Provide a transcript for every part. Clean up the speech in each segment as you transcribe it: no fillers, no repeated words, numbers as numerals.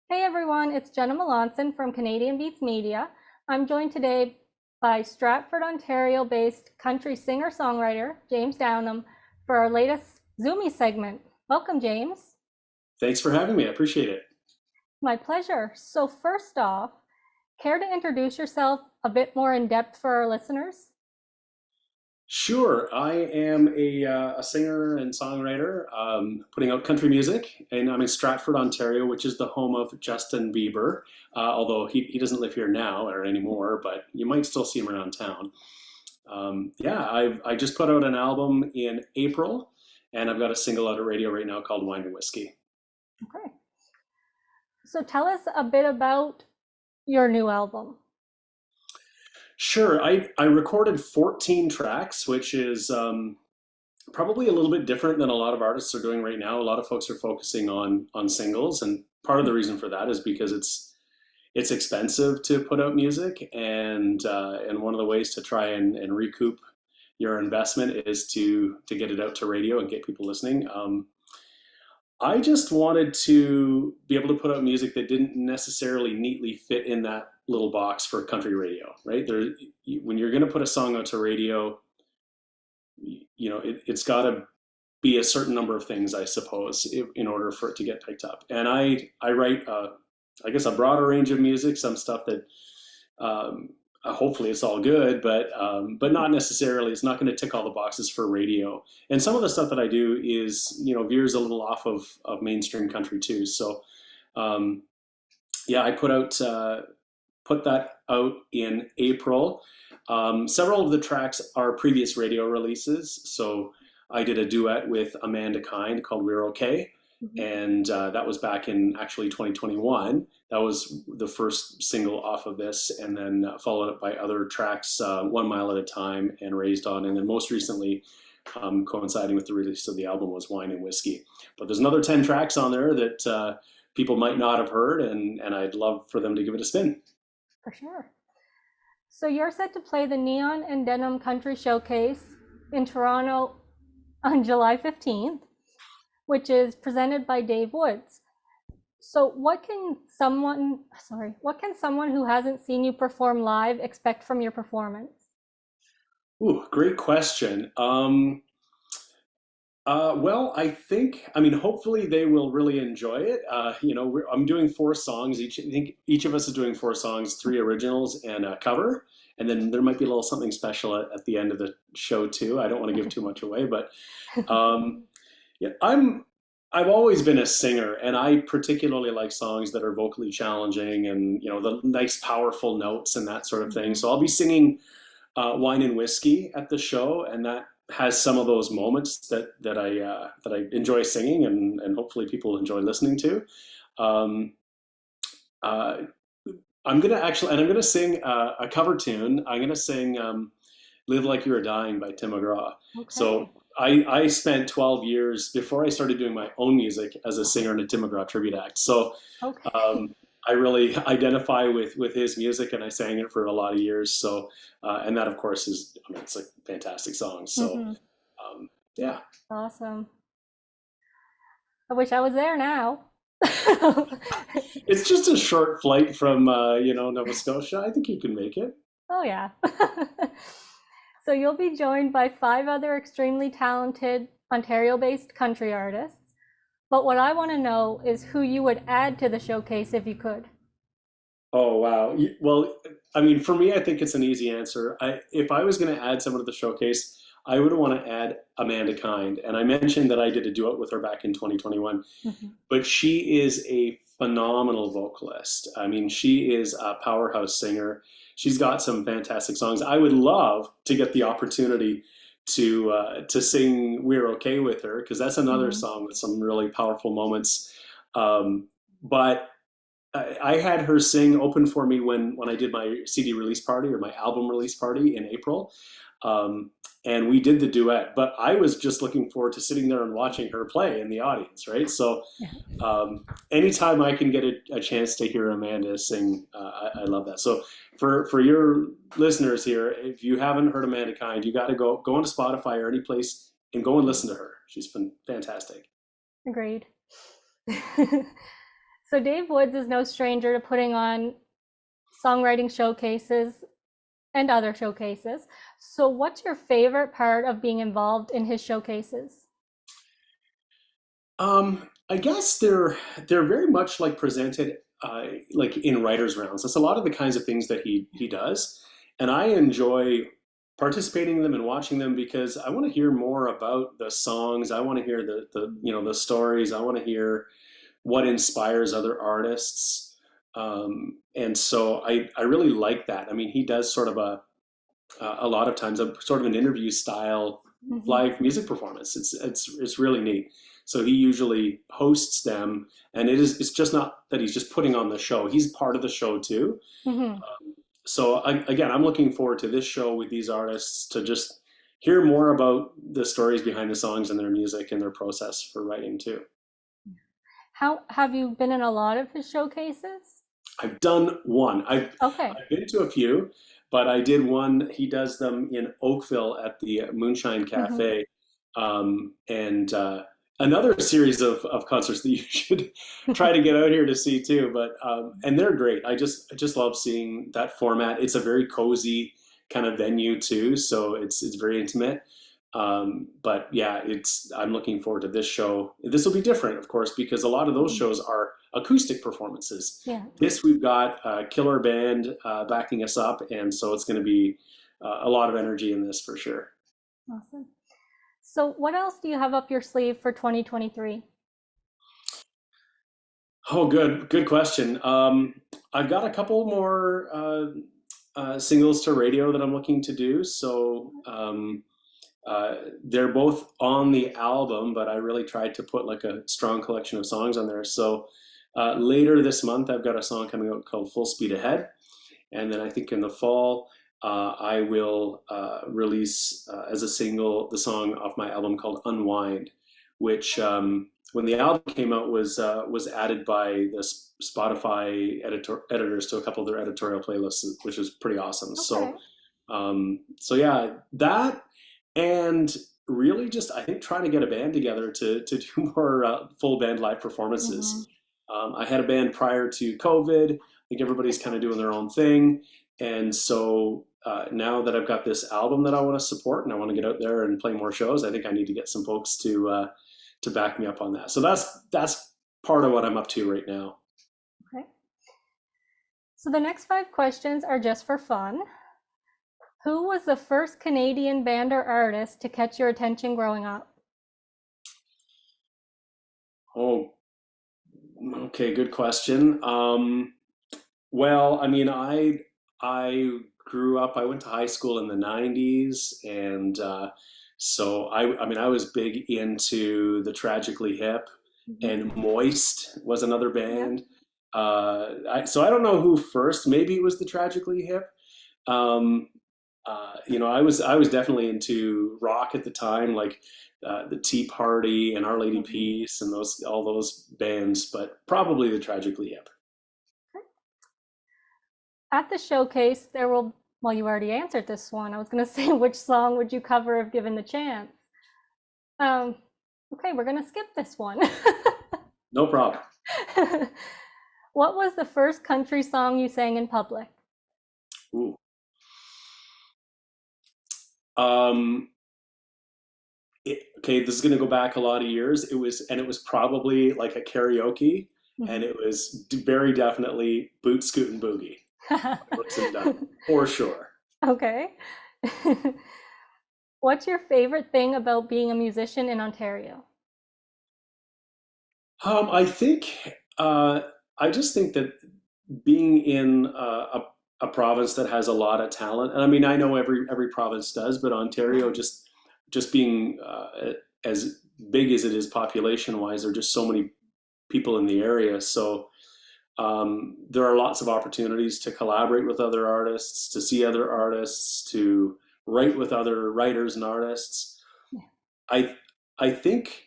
Hey everyone, it's Jenna Melanson from Canadian Beats Media. I'm joined today by Stratford, Ontario-based country singer-songwriter James Downham for our latest Zoomies segment. Welcome, James. Thanks for having me. I appreciate it. My pleasure. So first off, care to introduce yourself a bit more in depth for our listeners? Sure, I am a singer and songwriter, putting out country music, and I'm in Stratford, Ontario, which is the home of Justin Bieber. Although he doesn't live here now or anymore, but you might still see him around town. I just put out an album in April, and I've got a single out of radio right now called Wine and Whiskey. Okay. So tell us a bit about your new album. Sure, I recorded 14 tracks, which is probably a little bit different than a lot of artists are doing right now. A lot of folks are focusing on singles, and part of the reason for that is because it's expensive to put out music, and one of the ways to try and recoup your investment is to get it out to radio and get people listening. I just wanted to be able to put out music that didn't necessarily neatly fit in that little box for country radio, right? When you're going to put a song out to radio, it's got to be a certain number of things, I suppose, in order for it to get picked up. And I write, I guess, a broader range of music, some stuff that um, hopefully it's all good, but not necessarily. It's not going to tick all the boxes for radio. And some of the stuff that I do is veers a little off of mainstream country too. So I put that out in April. Several of the tracks are previous radio releases. So I did a duet with Amanda Kind called We're Okay. Mhm. And that was back in actually 2021. That was the first single off of this, and then followed up by other tracks, One Mile at a Time and Raised On. And then most recently, coinciding with the release of the album, was Wine and Whiskey. But there's another 10 tracks on there that people might not have heard, and I'd love for them to give it a spin. For sure. So you're set to play the Neon and Denim Country Showcase in Toronto on July 15th, which is presented by Dave Woods. So what can someone who hasn't seen you perform live expect from your performance? Ooh, great question. Well, I mean, hopefully they will really enjoy it. I'm doing four songs each. I think each of us is doing four songs, three originals and a cover. And then there might be a little something special at the end of the show too. I don't want to give too much away, but um, yeah, I've always been a singer, and I particularly like songs that are vocally challenging and the nice, powerful notes and that sort of thing. Mhm. So I'll be singing Wine and Whiskey at the show, and that has some of those moments that I enjoy singing, and hopefully people enjoy listening to. Um, uh, I'm gonna sing a cover tune. I'm gonna sing "Live Like You Were Dying" by Tim McGraw. So Okay. I spent 12 years before I started doing my own music as a singer in a Tim McGraw tribute act. So Okay. um, I really identify with his music, and I sang it for a lot of years. So and that, of course, I mean, it's a fantastic song. So Hmm. yeah, Awesome. I wish I was there now. it's just a short flight from Nova Scotia. I think you can make it. Oh yeah. So you'll be joined by five other extremely talented Ontario-based country artists. But what I want to know is who you would add to the showcase if you could. Oh wow. Well, I mean, for me, I think it's an easy answer. If I was going to add someone to the showcase, I would want to add Amanda Kind. And I mentioned that I did a duet with her back in 2021, Mhm. but she is a phenomenal vocalist. I mean, she is a powerhouse singer. She's got some fantastic songs. I would love to get the opportunity to sing "We're Okay" with her, because that's another Mhm. song with some really powerful moments. But I had her sing open for me when I did my CD release party, or my album release party, in April. Um, and we did the duet, but I was just looking forward to sitting there and watching her play in the audience, right? So Yeah. anytime I can get a chance to hear Amanda sing, I love that. So for your listeners here, if you haven't heard Amanda Kind, you got to go onto Spotify or any place and go and listen to her. She's fantastic. Agreed. So Dave Woods is no stranger to putting on songwriting showcases and other showcases. So what's your favorite part of being involved in his showcases? I guess they're very much like presented like in writers' rounds. That's a lot of the kinds of things that he does, and I enjoy participating in them and watching them because I want to hear more about the songs. I want to hear the stories. I want to hear what inspires other artists, and so I really like that. I mean, he does sort of a lot of times a sort of an interview style Hmm. live music performance. It's really neat. So he usually hosts them, and it's just not that he's just putting on the show. He's part of the show too. Hmm. So again, I'm looking forward to this show with these artists to just hear more about the stories behind the songs and their music and their process for writing too. How have you been in a lot of his showcases? I've done one. Okay. I've been to a few, but I did one. He does them in Oakville at the Moonshine Hmm. Cafe, and another series of concerts that you should try to get out here to see too. But and they're great. I just love seeing that format. It's a very cozy kind of venue too, so it's very intimate. But yeah, it's I'm looking forward to this show. This will be different, of course, because a lot of those Hmm. shows are acoustic performances. Yeah. This we've got a killer band backing us up, and so it's going to be a lot of energy in this for sure. Awesome. So what else do you have up your sleeve for 2023? Oh, good question. I've got a couple more singles to radio that I'm looking to do. So they're both on the album, but I really tried to put like a strong collection of songs on there. So later this month, I've got a song coming out called "Full Speed Ahead." And then I think in the fall, I will release as a single the song off my album called "Unwind," which when the album came out was added by the Spotify editors to a couple of their editorial playlists, which is pretty awesome. Okay. So yeah, that and really just I think trying to get a band together to do more full band live Hmm. performances. I had a band prior to COVID. I think everybody's kind of doing their own thing, and so now that I've got this album that I want to support and I want to get out there and play more shows, I think I need to get some folks to back me up on that. So that's part of what I'm up to right now. Okay. So the next five questions are just for fun. Who was the first Canadian band or artist to catch your attention growing up? Oh, okay, good question. Well, I mean, I grew up. I went to high school in the '90s, and so I mean, I was big into the Tragically Hip, Hmm. and Moist was another Yeah. band. So I don't know who first. Maybe it was the Tragically Hip. Um, I was definitely into rock at the time, like the Tea Party and Our Lady Hmm. Peace and those all those bands, but probably the Tragically Hip. At the showcase, there will, well, you already answered this one. I was going to say, which song would you cover if given the chance? Um, okay, we're going to skip this one. No problem. What was the first country song you sang in public? Ooh. Um, okay, this is going to go back a lot of years. It was probably like a karaoke, and Mhm. it was very definitely Boot Scootin' Boogie, Brooks and Dunn, for sure. Okay. What's your favorite thing about being a musician in Ontario? I think I just think that being in a province that has a lot of talent, and I mean I know every province does, but Ontario just being as big as it is population wise, there are just so many people in the area. So there are lots of opportunities to collaborate with other artists, to see other artists, to write with other writers and artists. I I think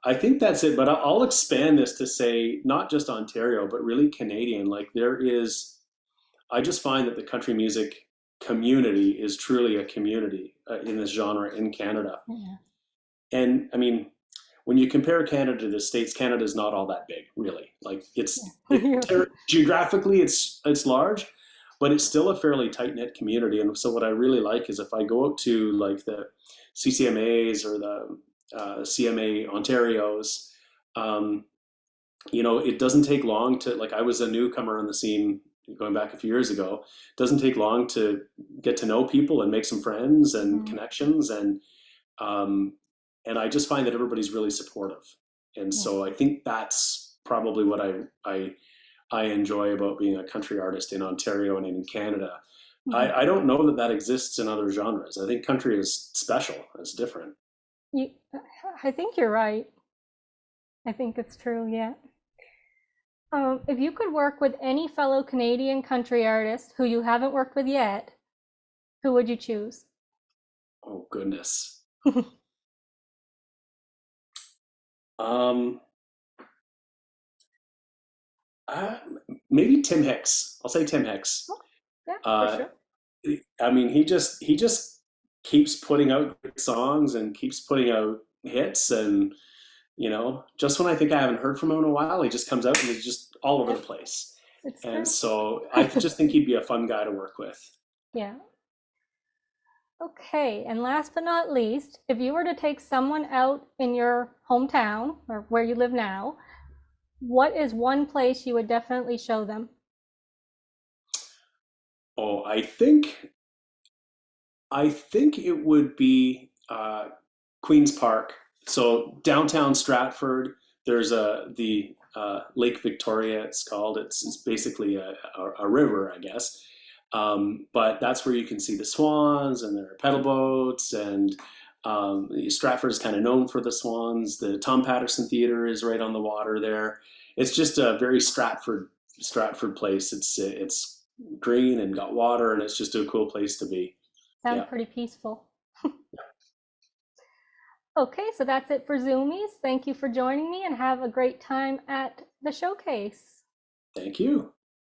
I think that's it, but I'll expand this to say not just Ontario, but really Canadian. Like I just find that the country music community is truly a community in this genre in Canada. Yeah. And I mean, when you compare Canada to the States, Canada is not all that big, really. Like Yeah. geographically, it's large, but it's still a fairly tight knit community. And so what I really like is if I go out to like the CCMAs or the CMA Ontarios, it doesn't take long to, like, I was a newcomer on the scene going back a few years ago. It doesn't take long to get to know people and make some friends and connections, um, and I just find that everybody's really supportive. And Yeah. so I think that's probably what I enjoy about being a country artist in Ontario and in Canada. I don't know that that exists in other genres. I think country is special. It's different. You, I think you're right. I think it's true, yeah. If you could work with any fellow Canadian country artist who you haven't worked with yet, who would you choose? Oh goodness. Um, uh, Maybe Tim Hicks. I'll say Tim Hicks. Oh, yeah, for Uh, sure. I mean, he just keeps putting out great songs and keeps putting out hits, and just when I think I haven't heard from him in a while, he just comes out and he's just all over the Yep, place. it's And true. so I just think he'd be a fun guy to work with. Yeah. Okay, and last but not least, if you were to take someone out in your hometown or where you live now, what is one place you would definitely show them? Oh, I think it would be Queens Park. So downtown Stratford, there's the Lake Victoria. It's called. It's basically a river, I guess. But that's where you can see the swans, and there are pedal boats, and Stratford is kind of known for the swans. The Tom Patterson Theater is right on the water there. It's just a very Stratford place. It's green and got water, and it's just a cool place to be. Sounds Yeah. pretty peaceful. Okay, so that's it for Zoomies. Thank you for joining me and have a great time at the showcase. Thank you.